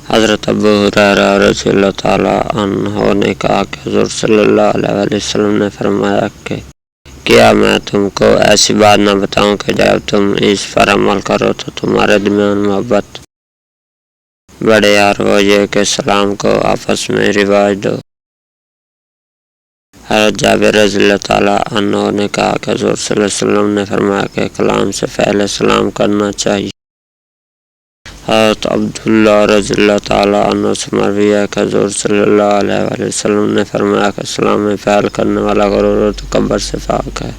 حضرت ابو ہریرہ رضی اللہ تعالیٰ عنہ نے کہا کہ حضور صلی اللہ علیہ وسلم نے فرمایا کہ کیا میں تم کو ایسی بات نہ بتاؤں کہ جب تم اس پر عمل کرو تو تمہارے درمیان محبت بڑھے، اور وہ یہ کہ سلام کو آپس میں رواج دو۔ حضرت جابر رضی اللہ تعالیٰ عنہ نے کہا کہ حضور صلی اللہ علیہ وسلم نے فرمایا کہ کلام سے پہلے سلام کرنا چاہیے۔ حضرت عبداللہ رضی اللہ تعالیٰ عنہ سے مروی ہے کہ حضور صلی اللہ علیہ وسلم نے فرمایا کہ سلام میں فعل کرنے والا غرور و تکبر سے پاک ہے۔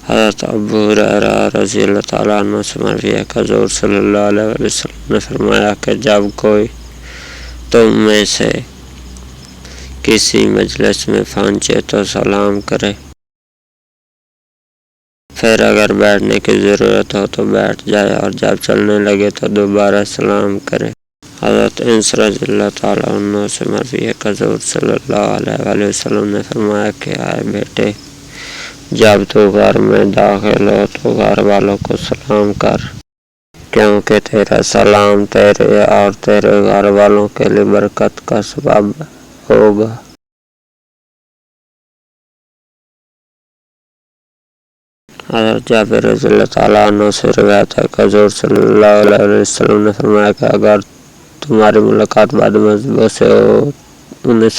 حضرت ابو ہریرہ رضی اللہ تعالیٰ عنہ سے مروی ہے کہ حضور صلی اللہ علیہ وسلم نے فرمایا کہ جب کوئی تم میں سے کسی مجلس میں پہنچے تو سلام کرے، پھر اگر بیٹھنے کی ضرورت ہو تو بیٹھ جائے، اور جب چلنے لگے تو دوبارہ سلام کرے۔ حضرت انس رضی اللہ تعالیٰ عنہ سے مروی ہے کہ حضور صلی اللہ علیہ وسلم نے فرمایا کہ آئے بیٹے، جب تو گھر میں داخل ہو تو گھر والوں کو سلام کر، کیونکہ تیرا سلام تیرے اور تیرے گھر والوں کے لیے برکت کا سبب ہوگا۔ حضرت جابر رضی اللہ تعالیٰ عنہ سے روایت ہے کہ حضور صلی اللہ علیہ وسلم نے فرمایا کہ اگر تمہاری ملاقات بعد مذہبوں سے ہو، انہیں